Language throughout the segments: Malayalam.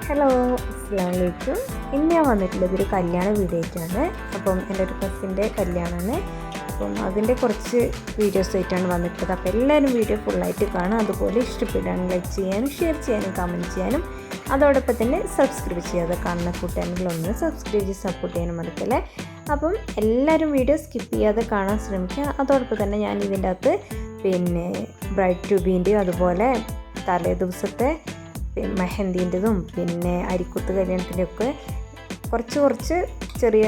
ഹലോ, അസ്സലാമു അലൈക്കും. ഇന്ന് ഞാൻ വന്നിട്ടുള്ളത് ഒരു കല്യാണ വീഡിയോ ആയിട്ടാണ്. അപ്പം എൻ്റെ ഒരു കസിൻ്റെ കല്യാണമാണ്. അപ്പം അതിൻ്റെ കുറച്ച് വീഡിയോസ് ആയിട്ടാണ് വന്നിട്ടുള്ളത്. അപ്പോൾ എല്ലാവരും വീഡിയോ ഫുള്ളായിട്ട് കാണാം. അതുപോലെ ഇഷ്ടപ്പെടാനും ലൈക്ക് ചെയ്യാനും ഷെയർ ചെയ്യാനും കമൻറ്റ് ചെയ്യാനും അതോടൊപ്പം തന്നെ സബ്സ്ക്രൈബ് ചെയ്യാതെ കാണുന്ന കൂട്ടുകാരികളൊന്ന് സബ്സ്ക്രൈബ് ചെയ്ത് സപ്പോർട്ട് ചെയ്യാനും മറക്കല്ലേ. അപ്പം എല്ലാവരും വീഡിയോ സ്കിപ്പ് ചെയ്യാതെ കാണാൻ ശ്രമിക്കുക. അതോടൊപ്പം തന്നെ ഞാൻ ഇതിൻ്റെ അകത്ത് ബ്രൈഡ് ട്യൂബിൻ്റെയും അതുപോലെ തലേ ദിവസത്തെ മെഹന്തിൻ്റെതും അരിക്കുത്ത് കല്യാണത്തിൻ്റെയൊക്കെ കുറച്ച് ചെറിയ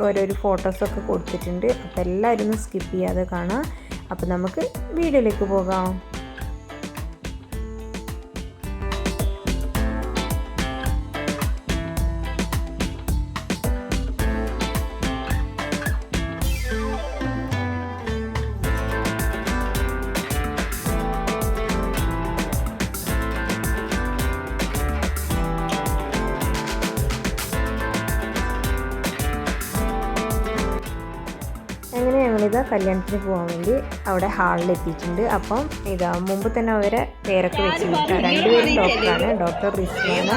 ഓരോരോ ഫോട്ടോസൊക്കെ കൊടുത്തിട്ടുണ്ട്. അപ്പോൾ എല്ലാവരും ഒന്ന് സ്കിപ്പ് ചെയ്യാതെ കാണാം. അപ്പോൾ നമുക്ക് വീഡിയോയിലേക്ക് പോകാം. അങ്ങനെ ഞങ്ങളിതാ കല്യാണത്തിന് പോകാൻ വേണ്ടി അവിടെ ഹാളിലെത്തിയിട്ടുണ്ട്. അപ്പം മുമ്പ് തന്നെ അവരെ പേരൊക്കെ വെച്ചിട്ടുണ്ട്. രണ്ടുപേരും ഡോക്ടറാണ്. ഡോക്ടർ റിസ്വാന,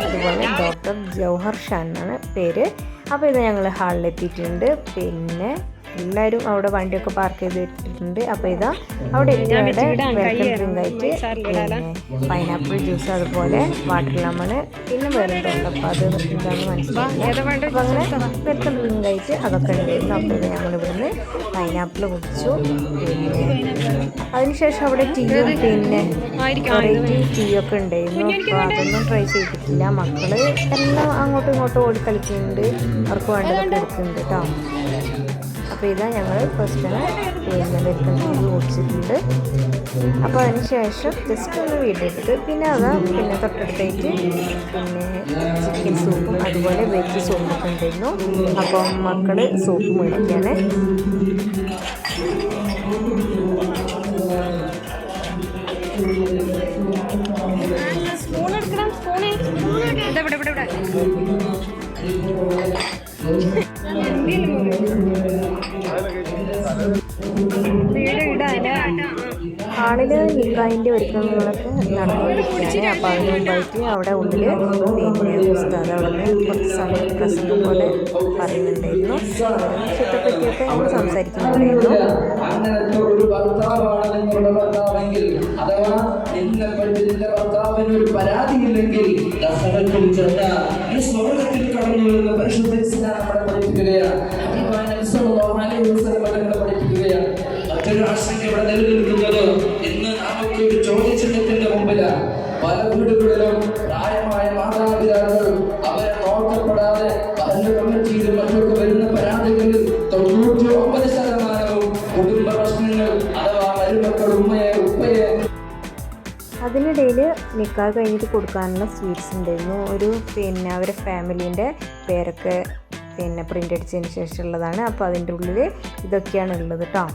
അതുപോലെ ഡോക്ടർ ജൗഹർ ഷാൻ എന്നാണ് പേര്. അപ്പോൾ ഇത് ഞങ്ങൾ ഹാളിലെത്തിയിട്ടുണ്ട്. എല്ലാവരും അവിടെ വണ്ടിയൊക്കെ പാർക്ക് ചെയ്ത് ഇട്ടിട്ടുണ്ട്. അപ്പോൾ അവിടെ വെൽക്കം ഡ്രിങ്ക് ആയിട്ട് പൈനാപ്പിൾ ജ്യൂസ്, അതുപോലെ വാട്ടർ ലെമൺ, വേറെന്തുണ്ട്. അപ്പോൾ അത് എന്താണെന്ന് മനസ്സിലായില്ല. അപ്പോൾ അങ്ങനെ വെൽക്കം ഡ്രിങ്ക് ആയിട്ട് അതൊക്കെ ഉണ്ടായിരുന്നു. അപ്പോൾ ഞങ്ങളിവിടുന്ന് പൈനാപ്പിൾ കുടിച്ചു. അതിനുശേഷം അവിടെ ടീയും വെറൈറ്റി ടീയൊക്കെ ഉണ്ടായിരുന്നു. അപ്പോൾ അതൊന്നും ട്രൈ ചെയ്തിട്ടില്ല. മക്കൾ എല്ലാം അങ്ങോട്ടും ഇങ്ങോട്ടും ഓടിക്കളിക്കുന്നുണ്ട്. അവർക്ക് വേണ്ടതൊക്കെ എടുക്കുന്നുണ്ട് കേട്ടോ. അപ്പോൾ ഞങ്ങൾ ഫസ്റ്റ് വെൽക്കം ഡ്രിങ്ക് കുടിച്ചിട്ടുണ്ട്. അപ്പോൾ അതിന് ശേഷം ജസ്റ്റ് ഒന്ന് വീഡിയോ എടുത്ത് തൊട്ടടുത്തായിട്ട് ചിക്കൻ സൂപ്പും അതുപോലെ വെജ് സൂപ്പൊക്കെ ഉണ്ടായിരുന്നു. അപ്പം മക്കൾ സൂപ്പ് മേടിക്കുകയാണ്. ഹാളില് നിക്കാഹിൻ്റെ ഒരുക്കങ്ങളൊക്കെ നടന്നുകൊണ്ടിരിക്കുകയാണ്. അപ്പോൾ അതിന് മുമ്പായിട്ട് അവിടെ ഉള്ളിൽ ഉസ്താദ് അവിടെ നിന്ന് കുറച്ച് സമയം പ്രസംഗം പോലെ പറയുന്നുണ്ടായിരുന്നു. വിഷയത്തെപ്പറ്റിയൊക്കെ ഞങ്ങൾ സംസാരിക്കുന്നുണ്ടായിരുന്നു. മറ്റൊരു ആശങ്ക ഇവിടെ നിലനിൽക്കുന്നത് ഇന്ന് നമുക്ക് ഒരു ചോദ്യചിഹ്നത്തിന്റെ മുമ്പിലാണ്. പല വീടുകളിലും പ്രായമായ മാതാപിതാക്കൾ അവരെ നോക്കപ്പെടാതെ പല കമ്മിറ്റിയിലും മറ്റൊക്കെ വരുന്ന പരാതികളിൽ 99% കുടുംബ പ്രശ്നങ്ങൾ അഥവാ മരുമക്കൾ ഉപ്പയെ. അതിനിടയിൽ നിക്കാഹ് കഴിഞ്ഞിട്ട് കൊടുക്കാനുള്ള സ്വീറ്റ്സ് ഉണ്ടായിരുന്നു. ഒരു അവരെ ഫാമിലീൻ്റെ പേരൊക്കെ പ്രിൻ്റ് അടിച്ചതിന് ശേഷമുള്ളതാണ്. അപ്പോൾ അതിൻ്റെ ഉള്ളിൽ ഇതൊക്കെയാണ് ഉള്ളത് കേട്ടോ.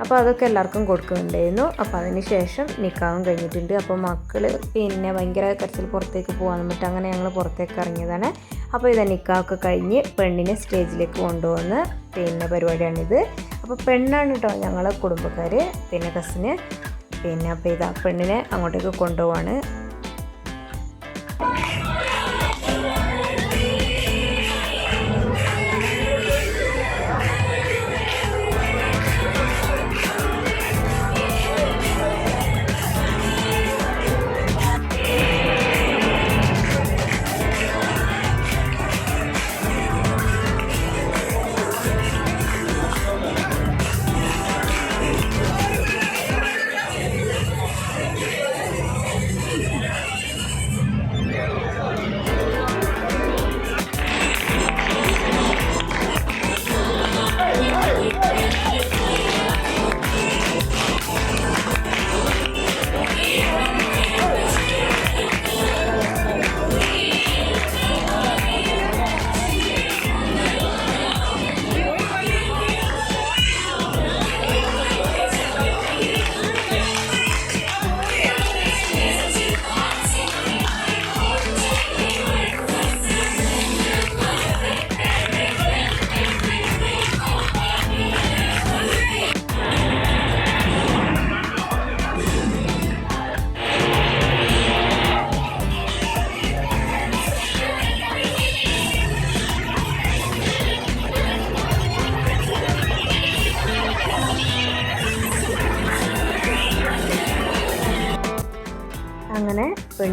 അപ്പോൾ അതൊക്കെ എല്ലാവർക്കും കൊടുക്കുന്നുണ്ടായിരുന്നു. അപ്പോൾ അതിന് ശേഷം നിക്കാഹും കഴിഞ്ഞിട്ടുണ്ട്. അപ്പോൾ മക്കൾ ഭയങ്കര കരച്ചിൽ പുറത്തേക്ക് പോകാൻ പറ്റും. അങ്ങനെ ഞങ്ങൾ പുറത്തേക്ക് ഇറങ്ങിയതാണ്. അപ്പോൾ നിക്കാഹൊക്കെ കഴിഞ്ഞ് പെണ്ണിനെ സ്റ്റേജിലേക്ക് കൊണ്ടുപോകുന്ന പരിപാടിയാണിത്. അപ്പോൾ പെണ്ണാണ് കേട്ടോ ഞങ്ങളെ കുടുംബക്കാർ, കസിന്. അപ്പോൾ പെണ്ണിനെ അങ്ങോട്ടേക്ക് കൊണ്ടുപോവാണ്.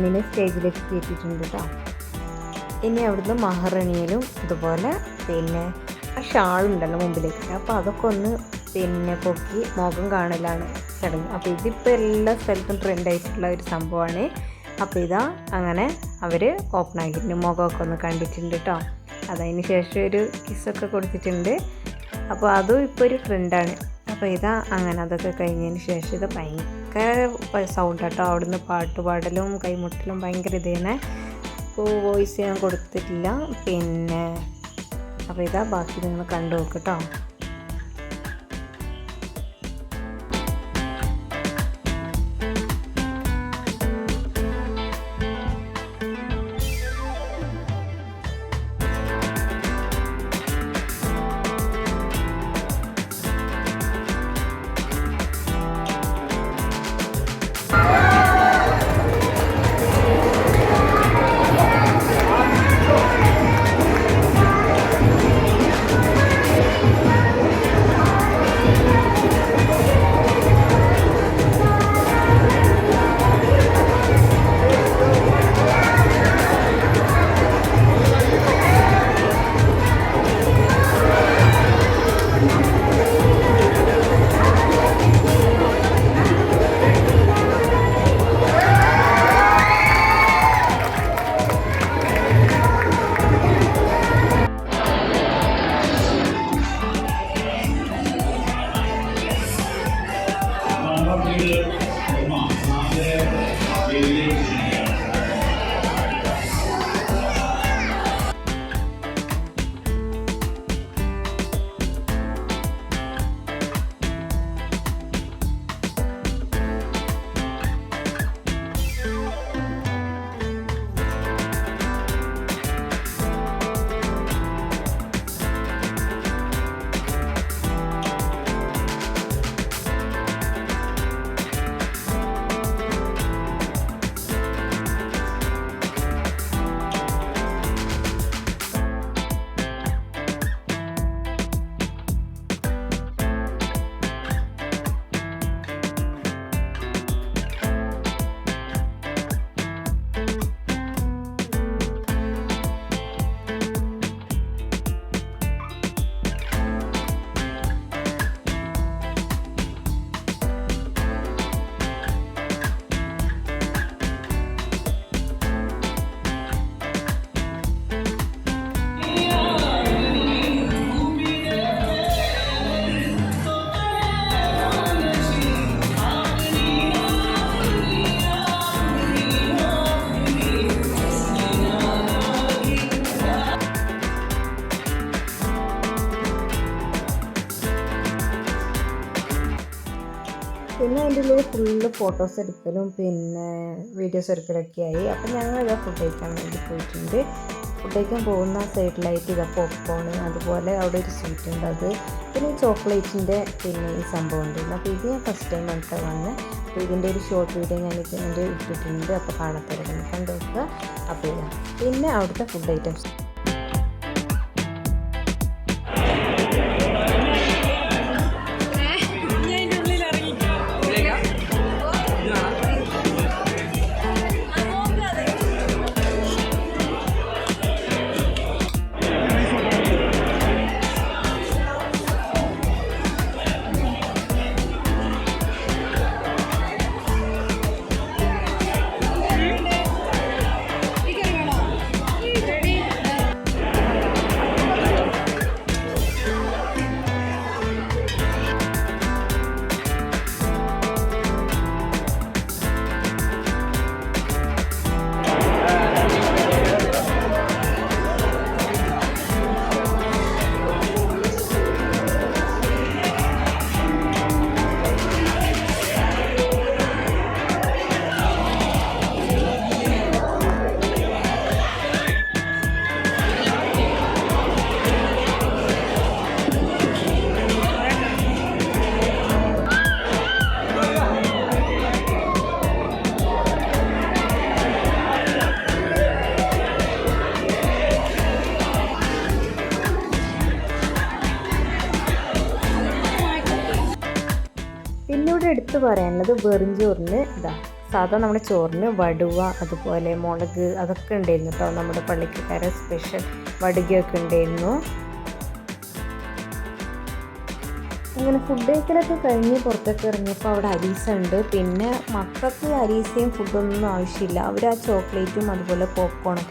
പെണ്ണിനെ സ്റ്റേജിലേക്ക് കയറ്റിയിട്ടുണ്ട് കേട്ടോ. ഇനി അവിടുന്ന് മഹറണിയിലും ഇതുപോലെ പിന്നെ ഷാളുണ്ടല്ലോ മുമ്പിലേക്ക്, അപ്പോൾ അതൊക്കെ ഒന്ന് പിന്നെ പൊക്കി മുഖം കാണലാണ് ചടങ്ങ്. അപ്പോൾ ഇതിപ്പോൾ എല്ലാ സ്ഥലത്തും ട്രെൻഡായിട്ടുള്ള ഒരു സംഭവമാണ്. അപ്പോൾ ഇതാ അങ്ങനെ അവർ ഓപ്പൺ ആക്കിയിട്ടുണ്ട്, മുഖമൊക്കെ ഒന്ന് കണ്ടിട്ടുണ്ട് കേട്ടോ. അതതിന് ശേഷം ഒരു കിസ്സൊക്കെ കൊടുത്തിട്ടുണ്ട്. അപ്പോൾ അതും ഇപ്പോൾ ഒരു ട്രെൻഡാണ്. അപ്പോൾ ഇതാ അങ്ങനെ അതൊക്കെ കഴിഞ്ഞതിന് ശേഷം ഇത് ഭയങ്കര സൗണ്ട് കേട്ടോ. അവിടുന്ന് പാട്ട് പാടലും കൈമുട്ടലും ഭയങ്കര ഇത് തന്നെ. അപ്പോൾ വോയിസ് ഞാൻ കൊടുത്തിട്ടില്ല. പിന്നെ അപ്പോൾ ഇതാ ബാക്കി നിങ്ങൾ കണ്ടു നോക്ക് കേട്ടോ. പിന്നെ അതിൻ്റെ ഉള്ളിൽ ഫുള്ള് ഫോട്ടോസ് എടുക്കലും പിന്നെ വീഡിയോസ് എടുക്കലൊക്കെ ആയി. അപ്പം ഞങ്ങളിതാ ഫുഡ് കഴിക്കാൻ വേണ്ടി പോയിട്ടുണ്ട്. ഫുഡ് കഴിക്കാൻ പോകുന്ന സൈഡിലായിട്ട് ഇതാ പോപ്കോൺ, അതുപോലെ അവിടെ ഒരു സ്വീറ്റ് ഉണ്ട്, അത് പിന്നെ ചോക്ലേറ്റിൻ്റെ പിന്നെ ഈ സംഭവം ഉണ്ട്. അപ്പോൾ ഇത് ഞാൻ ഫസ്റ്റ് ടൈം ആയിട്ട് വന്ന്. അപ്പോൾ ഇതിൻ്റെ ഒരു ഷോർട്ട് വീഡിയോ ഞാൻ ഇതിൻ്റെ ഇട്ടിട്ടുണ്ട്. അപ്പോൾ കാണാത്തവരെ കണ്ടു നോക്കുക. അപ്പോൾ ഇതാ പിന്നെ അവിടുത്തെ ഫുഡ് ഐറ്റംസ്. എടുത്തു പറയാനുള്ളത് വെറും ചോറിന് ഇതാ സാധാ നമ്മുടെ ചോറിന് വടുവ അതുപോലെ മുളക് അതൊക്കെ ഉണ്ടായിരുന്നു കേട്ടോ. നമ്മുടെ പള്ളിക്കാരെ സ്പെഷ്യൽ വടുകയൊക്കെ ഉണ്ടായിരുന്നു. അങ്ങനെ ഫുഡ് കഴിക്കലൊക്കെ കഴിഞ്ഞ് പുറത്തൊക്കെ ഇറങ്ങിയപ്പോൾ അവിടെ അരീസ ഉണ്ട്. പിന്നെ മക്കൾക്ക് അരീസയും ഫുഡൊന്നും ആവശ്യമില്ല. അവർ ആ ചോക്ലേറ്റും അതുപോലെ പോപ്കോണും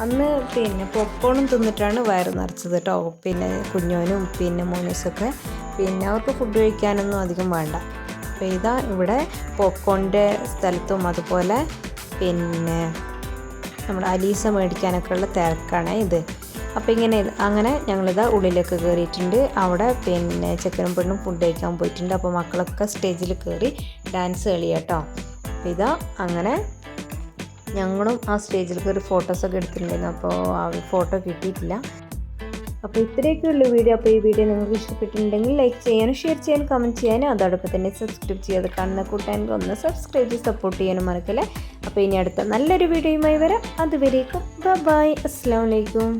അന്ന് പിന്നെ പോപ്കോണും തിന്നിട്ടാണ് വയറ് നിറച്ചത് കേട്ടോ. പിന്നെ കുഞ്ഞോനും പിന്നെ മോനൂസൊക്കെ പിന്നെ അവർക്ക് ഫുഡ് കഴിക്കാനൊന്നും അധികം വേണ്ട. അപ്പോൾ ഇതാ ഇവിടെ പോപ്കോണിൻ്റെ സ്ഥലത്തും അതുപോലെ പിന്നെ നമ്മുടെ അലീസ മേടിക്കാനൊക്കെ ഉള്ള തിരക്കാണ് ഇത്. അപ്പോൾ അങ്ങനെ ഞങ്ങളിതാ ഉള്ളിലേക്ക് കയറിയിട്ടുണ്ട്. അവിടെ പിന്നെ ചെക്കനും പെണ്ണും ഫുഡ് കഴിക്കാൻ പോയിട്ടുണ്ട്. അപ്പോൾ മക്കളൊക്കെ സ്റ്റേജിൽ കയറി ഡാൻസ് കളിയാട്ടോ. അപ്പോൾ ഇതാ അങ്ങനെ ഞങ്ങളും ആ സ്റ്റേജിൽ കയറി ഫോട്ടോസൊക്കെ എടുത്തിട്ടുണ്ടായിരുന്നു. അപ്പോൾ ആ ഫോട്ടോ കിട്ടിയിട്ടില്ല. അപ്പോൾ ഇത്രയൊക്കെയുള്ള വീഡിയോ. അപ്പോൾ ഈ വീഡിയോ നിങ്ങൾക്ക് ഇഷ്ടപ്പെട്ടിട്ടുണ്ടെങ്കിൽ ലൈക്ക് ചെയ്യാനും ഷെയർ ചെയ്യാനും കമൻറ്റ് ചെയ്യാനും അതോടൊപ്പം തന്നെ സബ്സ്ക്രൈബ് ചെയ്യാതെ കാണുന്ന കൂട്ടാൻ ഒന്ന് സബ്സ്ക്രൈബ് ചെയ്ത് സപ്പോർട്ട് ചെയ്യാനും മറക്കല്ലേ. അപ്പോൾ ഇനി അടുത്ത നല്ലൊരു വീഡിയോയുമായി വരാം. അതുവരേക്കും ബൈ, അസ്സലാമു അലൈക്കും.